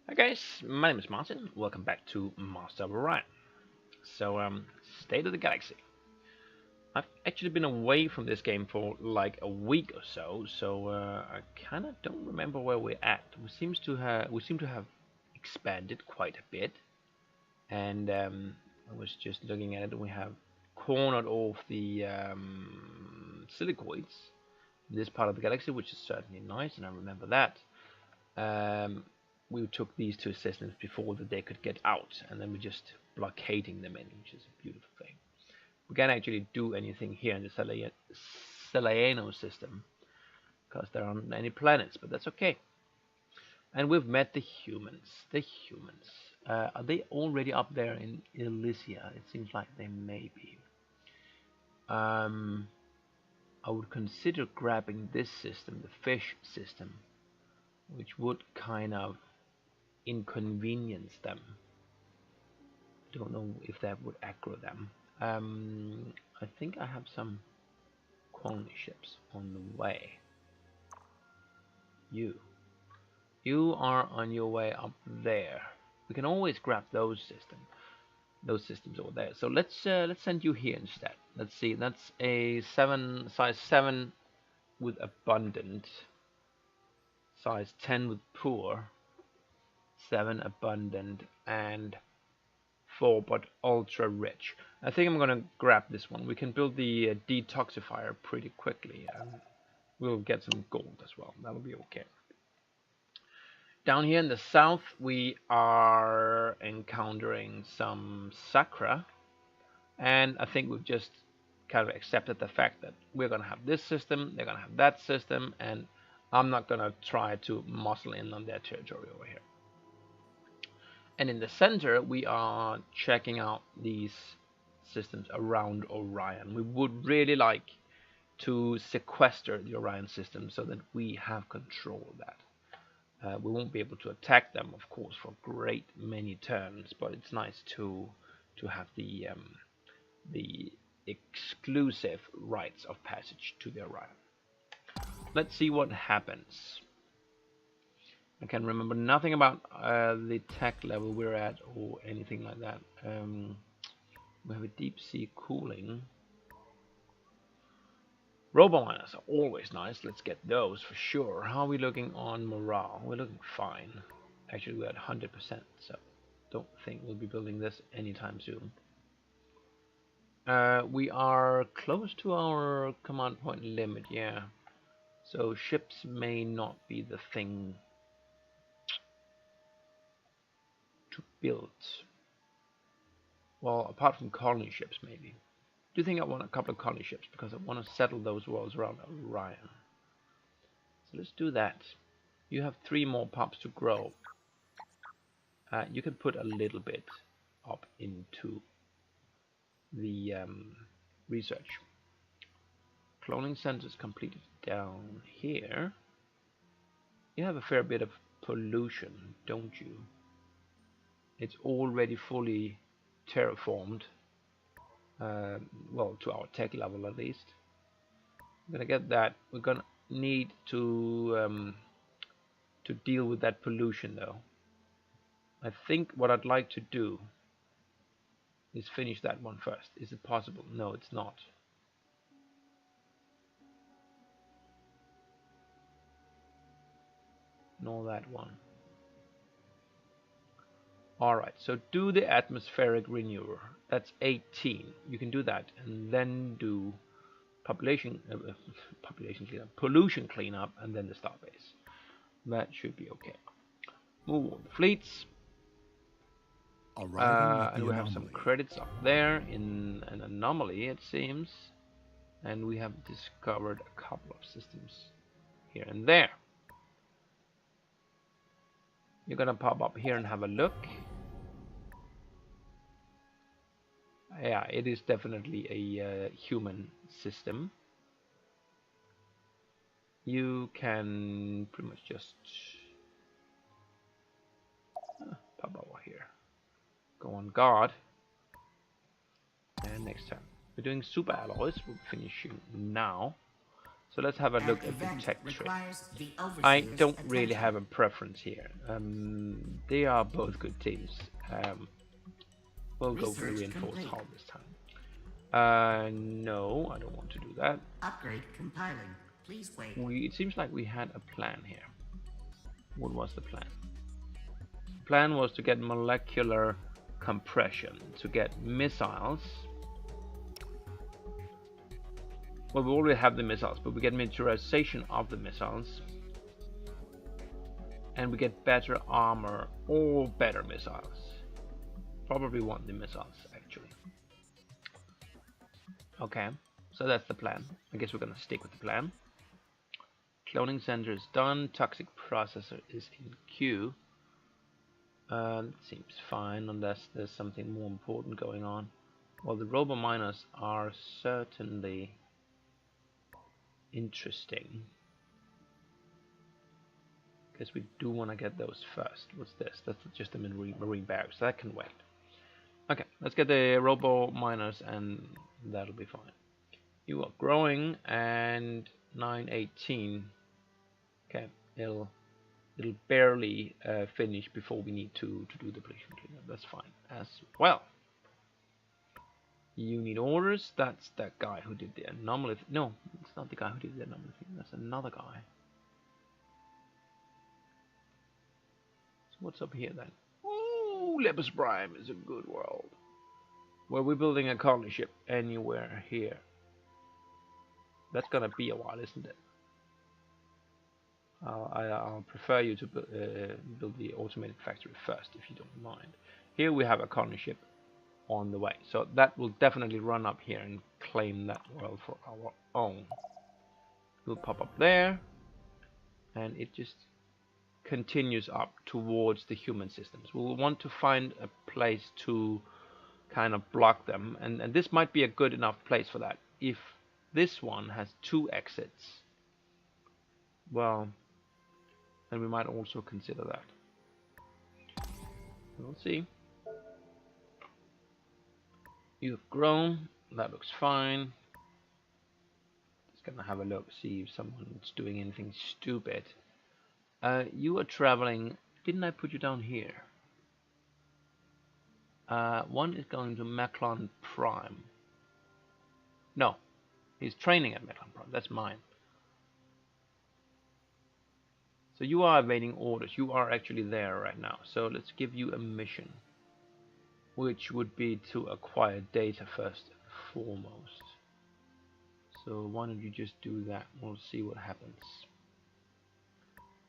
Hi guys, my name is Martin. Welcome back to Master of Orion. State of the Galaxy. I've actually been away from this game for like a week or so, I kind of don't remember where we're at. We seem to have expanded quite a bit, and I was just looking at it. We have cornered off the silicoids in this part of the galaxy, which is certainly nice, and I remember that. Um, we took these two systems before that they could get out, and then we're just blockading them in, which is a beautiful thing. We can't actually do anything here in the Seleno system because there aren't any planets, but that's okay. And we've met the humans. Are they already up there in Elysia? It seems like they may be. I would consider grabbing this system, the fish system, which would kind of inconvenience them. I don't know if that would aggro them. I think I have some colony ships on the way. You are on your way up there. We can always grab those systems over there. So let's send you here instead. Let's see. That's a size 7 with abundant, size 10 with poor, 7 abundant, and 4 but ultra rich. I think I'm gonna grab this one. We can build the detoxifier pretty quickly, and we'll get some gold as well. That'll be okay. Down here in the south, we are encountering some Sakra, and I think we've just kind of accepted the fact that we're gonna have this system, they're gonna have that system, and I'm not gonna try to muscle in on their territory over here. And in the center, we are checking out these systems around Orion. We would really like to sequester the Orion system so that we have control of that. We won't be able to attack them, of course, for a great many turns, but it's nice to have the exclusive rights of passage to the Orion. Let's see what happens. I can remember nothing about the tech level we're at or anything like that. We have a deep sea cooling. Robo-miners are always nice. Let's get those for sure. How are we looking on morale? We're looking fine. Actually, we're at 100%, so don't think we'll be building this anytime soon. We are close to our command point limit, yeah. So ships may not be the thing to build. Well, apart from colony ships, maybe. Do you think I want a couple of colony ships because I want to settle those worlds around Orion? So let's do that. You have 3 more pups to grow. You can put a little bit up into the research. Cloning centers completed down here. You have a fair bit of pollution, don't you? It's already fully terraformed. Well, to our tech level at least. I'm gonna get that. We're gonna need to deal with that pollution though. I think what I'd like to do is finish that one first. Is it possible? No, it's not. Nor that one. Alright, so do the atmospheric renewer. That's 18. You can do that and then do pollution cleanup, and then the starbase. That should be okay. Move on the fleets. And we have some credits up there in an anomaly, it seems. And we have discovered a couple of systems here and there. You're gonna pop up here and have a look. Yeah, it is definitely a human system. You can pretty much just pop over here. Go on guard. And next time. We're doing super alloys. We're finishing now. So let's have a look at the tech tree. I don't really have a preference here. They are both good teams. We'll go for the reinforced hull this time. No, I don't want to do that. Upgrade compiling. Please wait. It seems like we had a plan here. What was the plan? The plan was to get molecular compression, to get missiles. Well, we already have the missiles, but we get miniaturization of the missiles. And we get better armor or better missiles. Probably want the missiles, actually. Okay, so that's the plan. I guess we're gonna stick with the plan. Cloning center is done. Toxic processor is in queue. Seems fine unless there's something more important going on. Well, the robo miners are certainly interesting. Guess we do want to get those first. What's this? That's just a marine barracks. So that can wait. Okay, let's get the robo miners and that'll be fine. You are growing and 918. Okay, it'll barely finish before we need to do the pollution cleanup. That's fine as well. You need orders. That's that guy who did the anomaly. No, it's not the guy who did the anomaly thing. That's another guy. So what's up here then? Ooh, Lepus Prime is a good world. Well, we're building a colony ship anywhere here. That's gonna be a while, isn't it? I'll prefer you to build the automated factory first, if you don't mind. Here we have a colony ship on the way, so that will definitely run up here and claim that world for our own. We'll pop up there, and it just continues up towards the human systems. We'll want to find a place to kind of block them, and this might be a good enough place for that. If this one has 2 exits, well, then we might also consider that. We'll see. You've grown, that looks fine. Just gonna have a look, see if someone's doing anything stupid. You are traveling, didn't I put you down here? One is going to Meklar Prime. No, he's training at Meklar Prime, that's mine. So you are awaiting orders, you are actually there right now. So let's give you a mission, which would be to acquire data first and foremost. So why don't you just do that, we'll see what happens.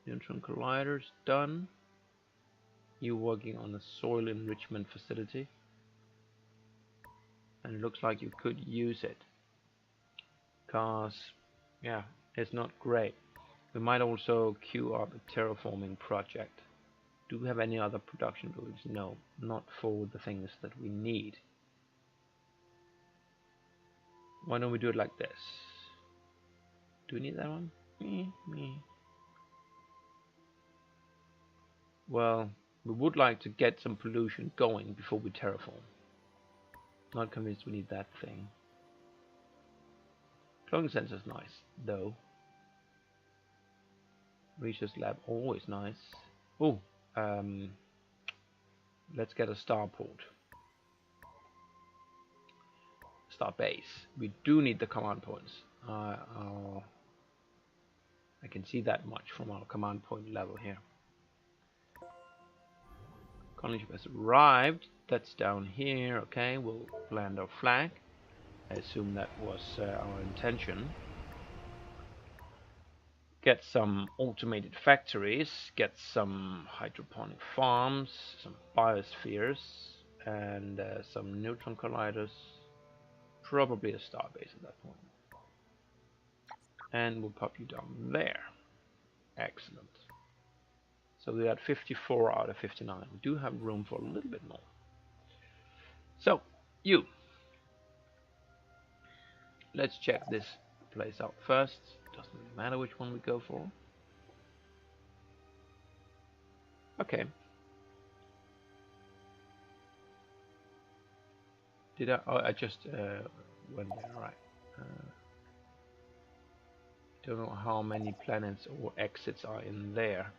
Neutron colliders done. You're working on a soil enrichment facility, and it looks like you could use it, because yeah, it's not great. We might also queue up a terraforming project. Do we have any other production buildings? No, not for the things that we need. Why don't we do it like this? Do we need that one? Me. Well, we would like to get some pollution going before we terraform. Not convinced we need that thing. Cloning sensor is nice, though. Research lab, always nice. Oh, let's get a starport. Star base. We do need the command points. I can see that much from our command point level here. Colony ship has arrived. That's down here. Okay, we'll land our flag. I assume that was our intention. Get some automated factories, get some hydroponic farms, some biospheres, and some neutron colliders. Probably a starbase at that point. And we'll pop you down there. Excellent. So we got 54 out of 59. We do have room for a little bit more. So, you. Let's check this place out first. Doesn't really matter which one we go for. Okay. Did I? Oh, I just went there. Right. Don't know how many planets or exits are in there.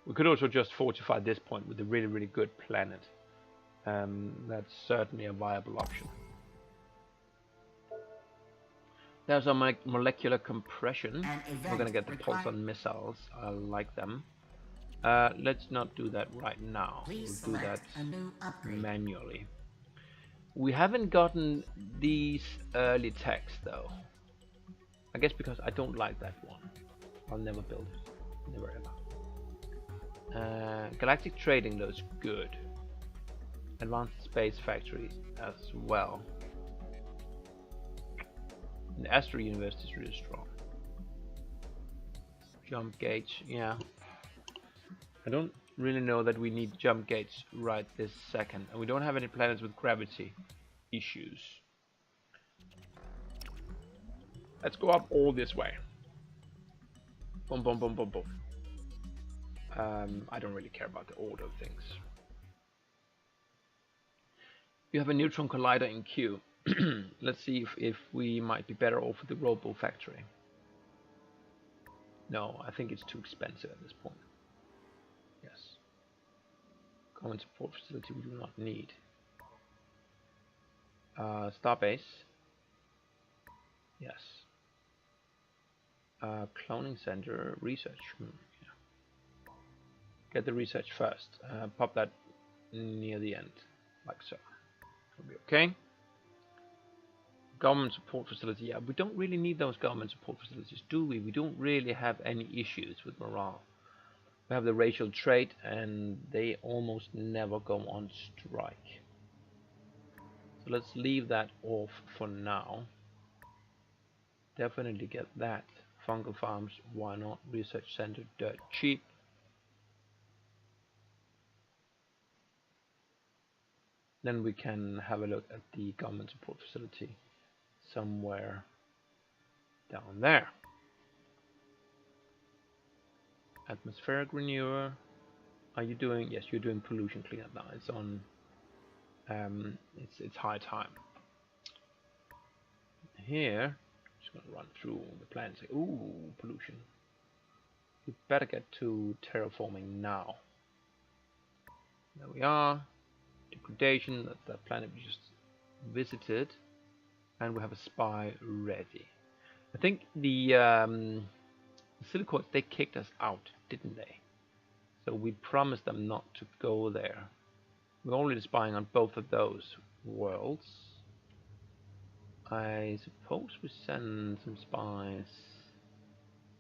We could also just fortify this point with a really, really good planet. That's certainly a viable option. There's a molecular compression. We're gonna get the pulsar missiles. I like them. Let's not do that right now. We'll do that manually. We haven't gotten these early techs though. I guess because I don't like that one. I'll never build it. Never ever. Galactic trading looks good. Advanced space factory as well. The Astro University is really strong. Jump gates, yeah. I don't really know that we need jump gates right this second, and we don't have any planets with gravity issues. Let's go up all this way. Boom, boom, boom, boom, boom. I don't really care about the order of things. You have a neutron collider in queue. Let's see if we might be better off with the Robo Factory. No, I think it's too expensive at this point. Yes. Common support facility we do not need. Starbase. Yes. Cloning center, research. Yeah. Get the research first. Pop that near the end, like so. It'll be okay. Government support facility. Yeah, we don't really need those government support facilities, do we? We don't really have any issues with morale. We have the racial trait, and they almost never go on strike. So let's leave that off for now. Definitely get that. Fungal farms, why not? Research center, dirt cheap. Then we can have a look at the government support facility somewhere down there. Atmospheric renewer. Are you doing? Yes, you're doing pollution cleanup now. It's on. It's high time. Here, just gonna run through the plans. Ooh, pollution. We better get to terraforming now. There we are. Degradation. That's that planet we just visited, and we have a spy ready. I think the Silicoids, they kicked us out, didn't they? So we promised them not to go there. We're already spying on both of those worlds. I suppose we send some spies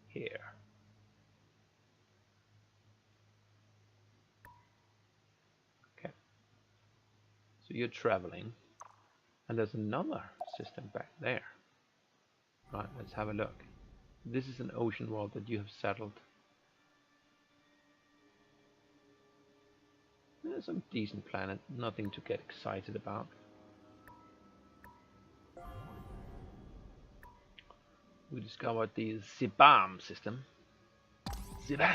here. Okay. So you're traveling. And there's another system back there. Right, let's have a look. This is an ocean world that you have settled. There's some decent planet, nothing to get excited about. We discovered the Zibam system. Zibam!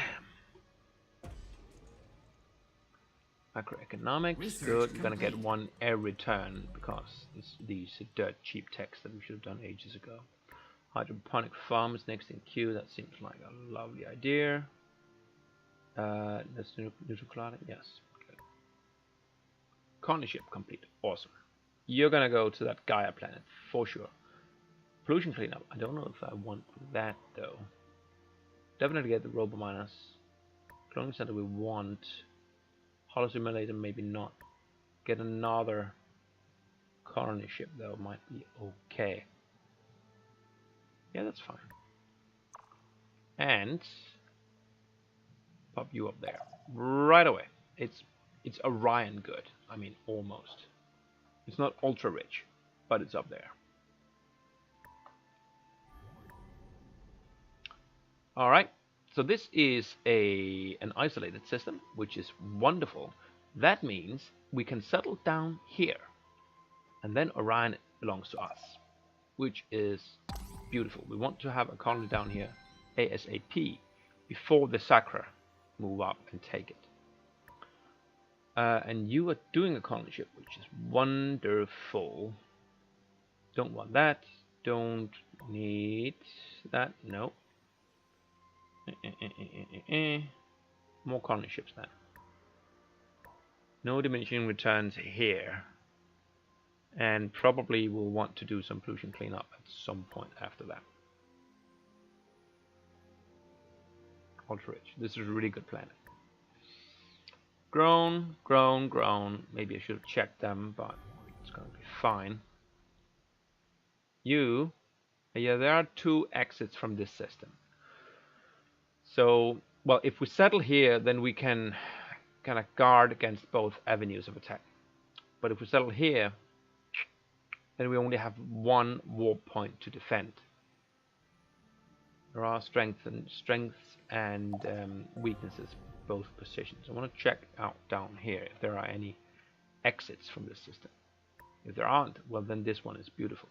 Macroeconomics, Research good. We're gonna complete. get one every turn because it's these dirt cheap techs that we should have done ages ago. Hydroponic farm is next in queue. That seems like a lovely idea. Let's do neutral clouding. Yes. Good. Colony ship complete. Awesome. You're gonna go to that Gaia planet for sure. Pollution cleanup. I don't know if I want that though. Definitely get the robominers. Cloning center we want. Holo simulator maybe not. Get another colony ship though might be okay. Yeah, that's fine. And pop you up there right away. It's Orion good. I mean, almost. It's not ultra rich, but it's up there. All right. So this is an isolated system, which is wonderful. That means we can settle down here, and then Orion belongs to us, which is beautiful. We want to have a colony down here ASAP before the Sacra move up and take it. And you are doing a colony ship, which is wonderful. Don't want that. don't need that. No. More colony ships then. No diminishing returns here. And probably we'll want to do some pollution cleanup at some point after that. Ultra rich. This is a really good planet. Grown, grown, grown. Maybe I should have checked them, but it's going to be fine. Yeah, there are 2 exits from this system. So, well, if we settle here, then we can kind of guard against both avenues of attack. But if we settle here, then we only have 1 warp point to defend. There are strengths and weaknesses both positions. I want to check out down here if there are any exits from this system. If there aren't, well, then this one is beautiful.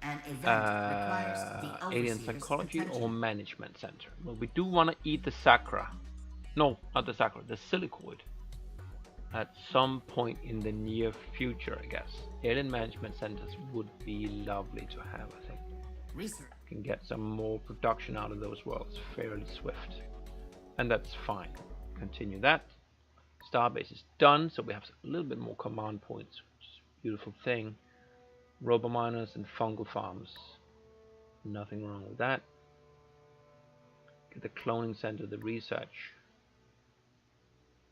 An event requires the Alien overseer's psychology attention. or management center. Well, we do want to eat the sacra. No, not the sacra, the silicoid. At some point in the near future, I guess. Alien management centers would be lovely to have, I think. Research. Can get some more production out of those worlds fairly swift. And that's fine. Continue that. Starbase is done, so we have a little bit more command points, which is a beautiful thing. Robominers and fungal farms. Nothing wrong with that. Get the cloning center, the research.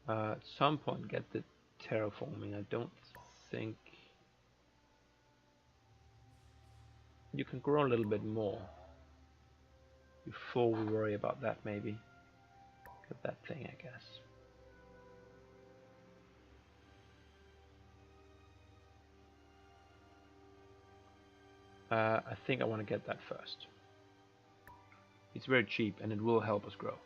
At some point get the terraforming. I don't think you can grow a little bit more before we worry about that. Maybe get that thing, I guess. I think I want to get that first. It's very cheap and it will help us grow.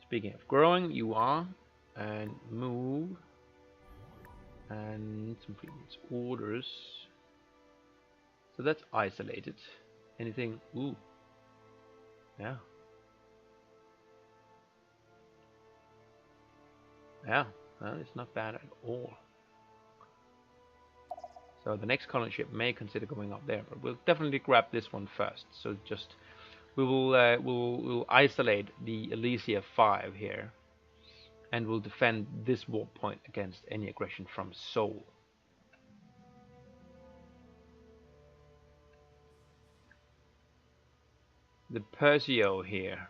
Speaking of growing, you are, and move, and some previous orders. So that's isolated. Anything? Ooh. Yeah. Yeah, well, it's not bad at all. So the next colony ship may consider going up there, but we'll definitely grab this one first. So just we'll isolate the Elysia 5 here, and we'll defend this warp point against any aggression from Sol. The Perseo here,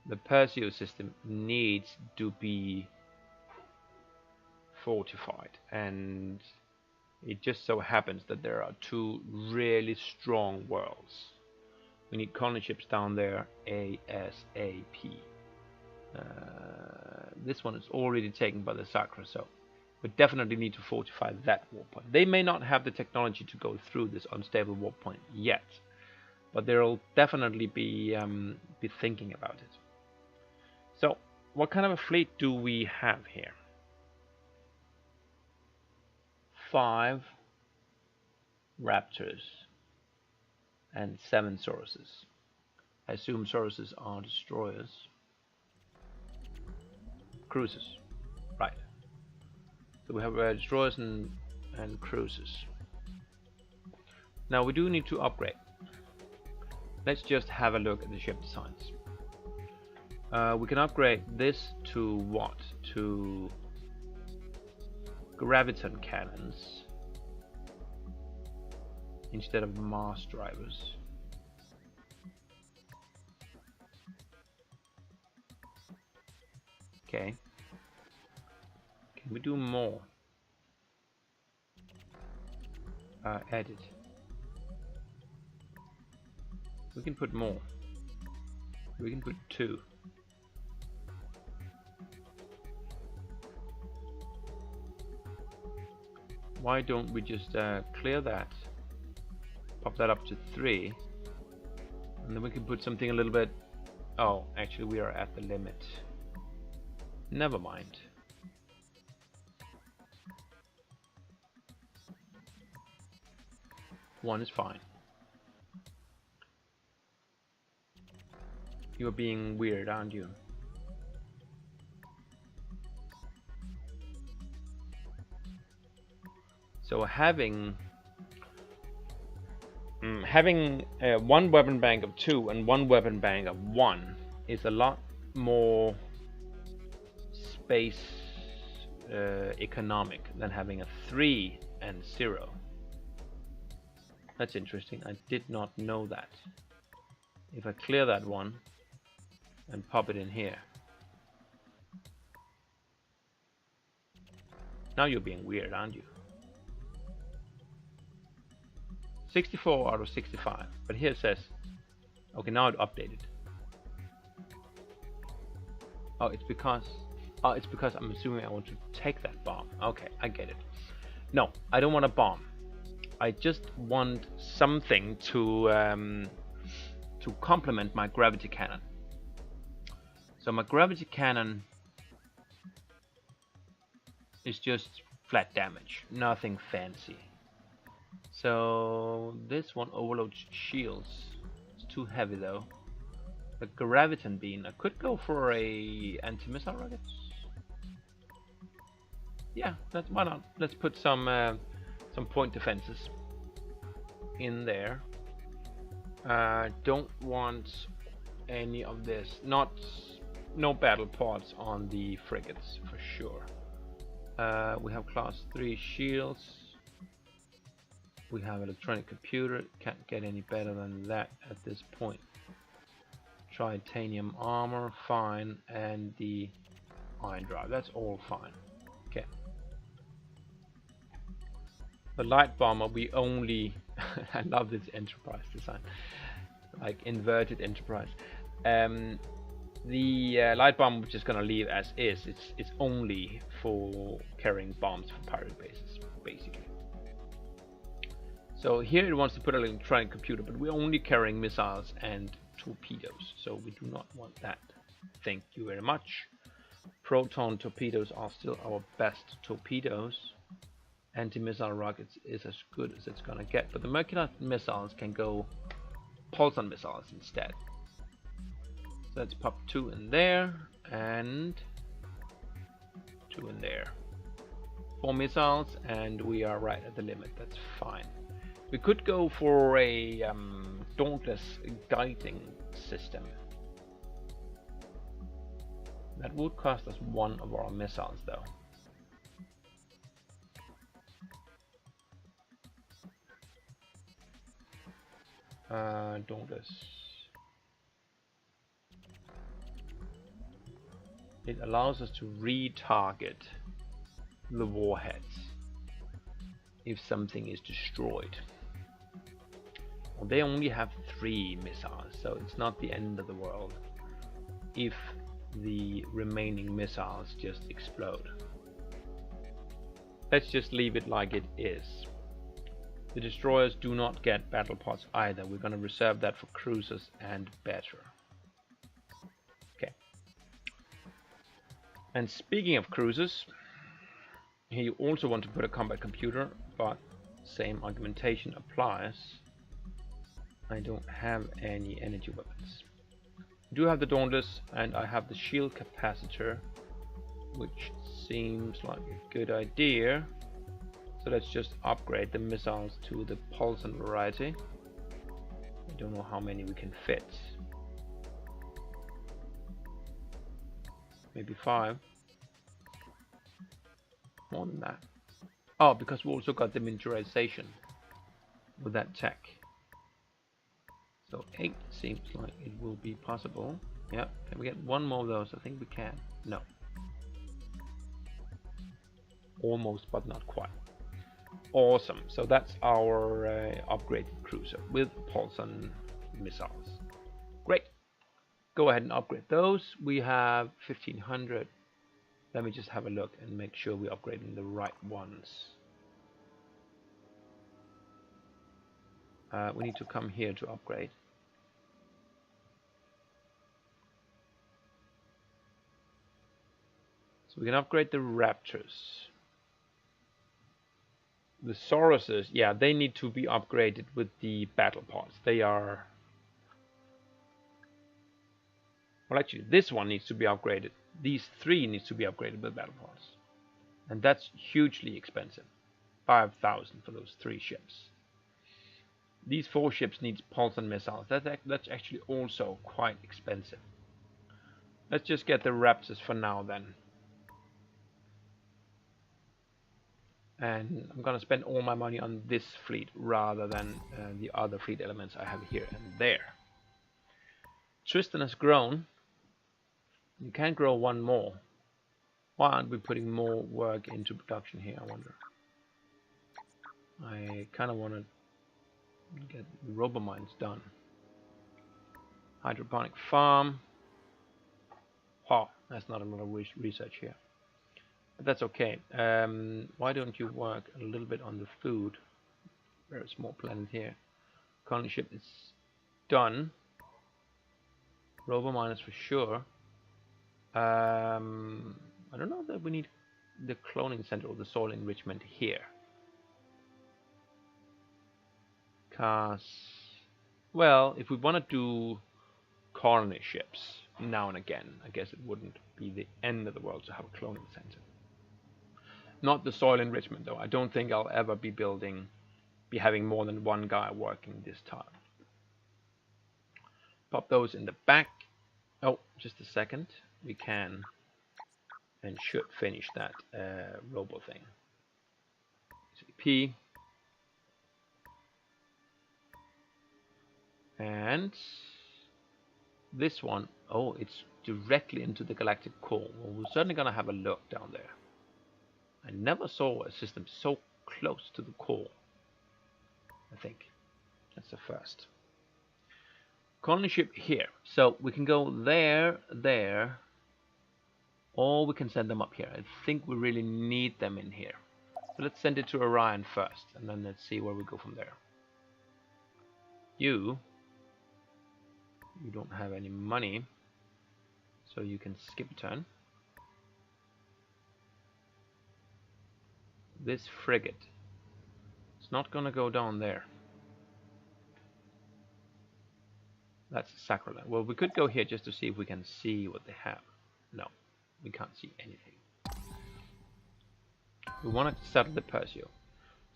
the Perseo system needs to be fortified, and it just so happens that there are 2 really strong worlds. We need colony ships down there ASAP. This one is already taken by the Sacra, so we definitely need to fortify that warp point. They may not have the technology to go through this unstable warp point yet, but they'll definitely be thinking about it. So, what kind of a fleet do we have here? 5 Raptors and 7 Sauruses. I assume Sauruses are destroyers. Cruisers, right. So we have destroyers and cruisers. Now we do need to upgrade. Let's just have a look at the ship designs. We can upgrade this to what? To graviton cannons instead of mass drivers. Okay. Can we do more? Edit. We can put more. We can put 2. Why don't we just clear that, pop that up to 3, and then we can put something a little bit. Oh, actually we are at the limit. Never mind. One is fine. You're being weird, aren't you? So having one weapon bank of 2 and one weapon bank of 1 is a lot more space economic than having a 3 and 0. That's interesting. I did not know that. If I clear that one and pop it in here. Now you're being weird, aren't you? 64 out of 65. But here it says, okay, now it updated. Oh, it's because I'm assuming I want to take that bomb. Okay, I get it. No, I don't want a bomb. I just want something to complement my gravity cannon. So my gravity cannon is just flat damage, nothing fancy. So this one overloads shields. It's too heavy though. The graviton beam. I could go for a anti-missile rocket. Yeah, why not? Let's put some point defenses in there. Don't want any of this. No battle pods on the frigates for sure. We have class 3 shields. We have electronic computer. Can't get any better than that at this point. Titanium armor, fine, and the iron drive. That's all fine. Okay. The light bomber, we only. I love this Enterprise design, like inverted Enterprise. The light bomb, we're just gonna leave as is. It's only for carrying bombs for pirate bases, basically. So here it wants to put an electronic computer, but we're only carrying missiles and torpedoes, so we do not want that. Thank you very much. Proton torpedoes are still our best torpedoes. Anti-missile rockets is as good as it's gonna get, but the Meklar missiles can go pulsar missiles instead. So let's pop 2 in there and 2 in there. 4 missiles, and we are right at the limit. That's fine. We could go for a dauntless guiding system. That would cost us 1 of our missiles though. Dauntless. It allows us to retarget the warheads if something is destroyed. Well, they only have 3 missiles, so it's not the end of the world if the remaining missiles just explode. Let's just leave it like it is. The destroyers do not get battle pods either. We're going to reserve that for cruisers and better. Okay. And speaking of cruisers, here you also want to put a combat computer, but same argumentation applies. I don't have any energy weapons. I do have the Dauntless, and I have the shield capacitor, which seems like a good idea. So let's just upgrade the missiles to the pulsar variety. I don't know how many we can fit. Maybe 5. More than that. Oh, because we also got the miniaturization with that tech. So 8 seems like it will be possible. Yeah, can we get 1 more of those? I think we can. No. Almost, but not quite. Awesome. So that's our upgraded cruiser with pulsar missiles. Great. Go ahead and upgrade those. We have 1500. Let me just have a look and make sure we're upgrading the right ones. We need to come here to upgrade. So we can upgrade the Raptors. The Sauruses, yeah, they need to be upgraded with the battle pods. They are... Well, actually, this one needs to be upgraded. These 3 needs to be upgraded with battle pods. And that's hugely expensive. 5,000 for those 3 ships. These 4 ships need pulse and missiles. That's actually also quite expensive. Let's just get the Raptors for now then. And I'm gonna spend all my money on this fleet rather than the other fleet elements I have here and there. Tristan has grown. You can grow one more. Why aren't we putting more work into production here, I wonder? I kind of want to get the robomines done. Hydroponic farm. Oh, that's not a lot of research here. But that's okay. Why don't you work a little bit on the food? Very small planet here. Colony ship is done. Robominers for sure. I don't know that we need the cloning center or the soil enrichment here. Because, well, if we want to do colony ships now and again, I guess it wouldn't be the end of the world to have a cloning center. Not the soil enrichment though. I don't think I'll ever be having more than one guy working this time. Pop those in the back. Oh, just a second. We can and should finish that robo thing. P. And this one, oh, it's directly into the galactic core. Well, we're certainly going to have a look down there. I never saw a system so close to the core. I think that's the first. Colony ship here. So we can go there, or we can send them up here. I think we really need them in here. So let's send it to Orion first, and then let's see where we go from there. You don't have any money, so you can skip a turn. This frigate, it's not gonna go down there. That's sacrilege. Well, we could go here just to see if we can see what they have. No, we can't see anything. We want to settle the Perseo.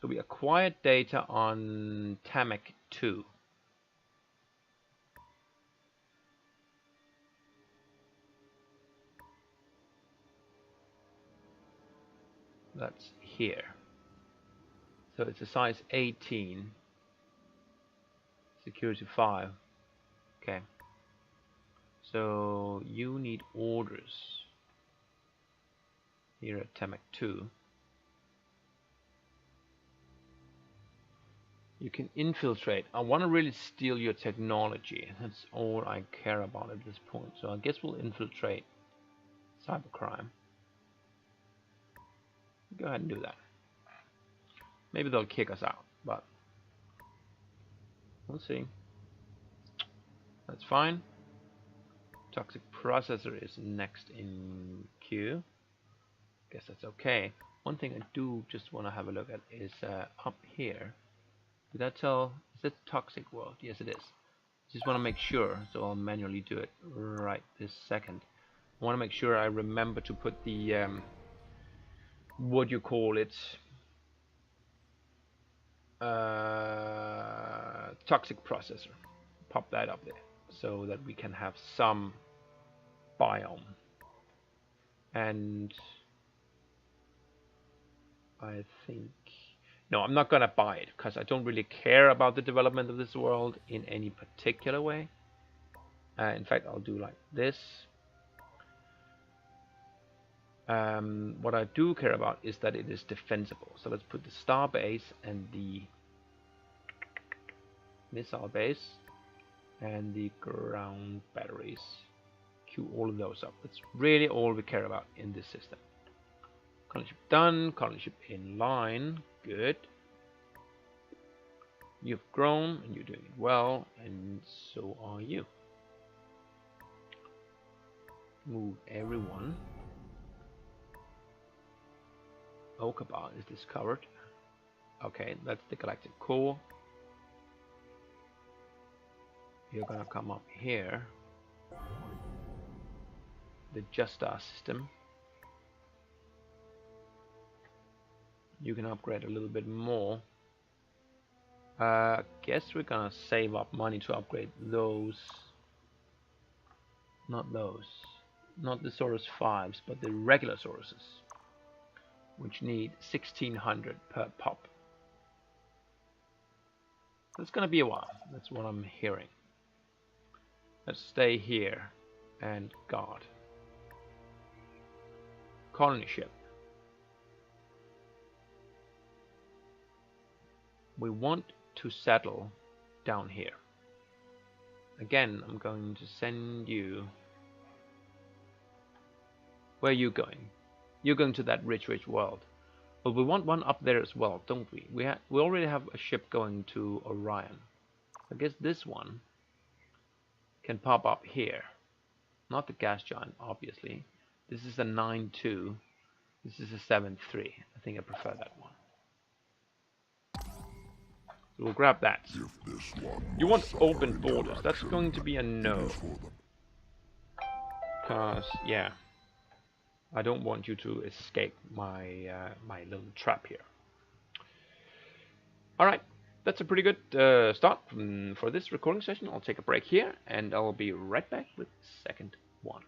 So we acquired data on Tamek 2. That's here. So it's a size 18. Security 5. Okay. So you need orders here at Tamek 2. You can infiltrate. I want to really steal your technology. That's all I care about at this point. So I guess we'll infiltrate cybercrime. Go ahead and do that. Maybe they'll kick us out, but we'll see. That's fine. Toxic processor is next in queue. Guess that's okay. One thing I do just want to have a look at is up here. Did that tell? Is it toxic world? Yes, it is. Just want to make sure, so I'll manually do it right this second. I want to make sure I remember to put the what do you call it? Toxic processor. Pop that up there so that we can have some biome. And I think no, I'm not gonna buy it because I don't really care about the development of this world in any particular way. In fact, I'll do like this. What I do care about is that it is defensible. So let's put the star base and the missile base and the ground batteries. Queue all of those up. That's really all we care about in this system. Colony ship done. Colony ship in line. Good. You've grown and you're doing it well, and so are you. Move everyone. Okabar is discovered. Okay, that's the galactic core. You're gonna come up here. The Just Star system. You can upgrade a little bit more. Guess we're gonna save up money to upgrade those. Not those. Not the Saurus 5s, but the regular Sauruses, which need 1600 per pop. That's gonna be a while. That's what I'm hearing. Let's stay here and guard. Colony ship. We want to settle down here. Again, I'm going to send you. Where are you going? You're going to that rich world. But we want one up there as well, don't we? We already have a ship going to Orion. I guess this one can pop up here. Not the gas giant, obviously. This is a 9-2. This is a 7-3. I think I prefer that one. So we'll grab that. You want open borders. That's going to be a no. Because, yeah, I don't want you to escape my my little trap here. Alright, that's a pretty good start for this recording session. I'll take a break here, and I'll be right back with the second one.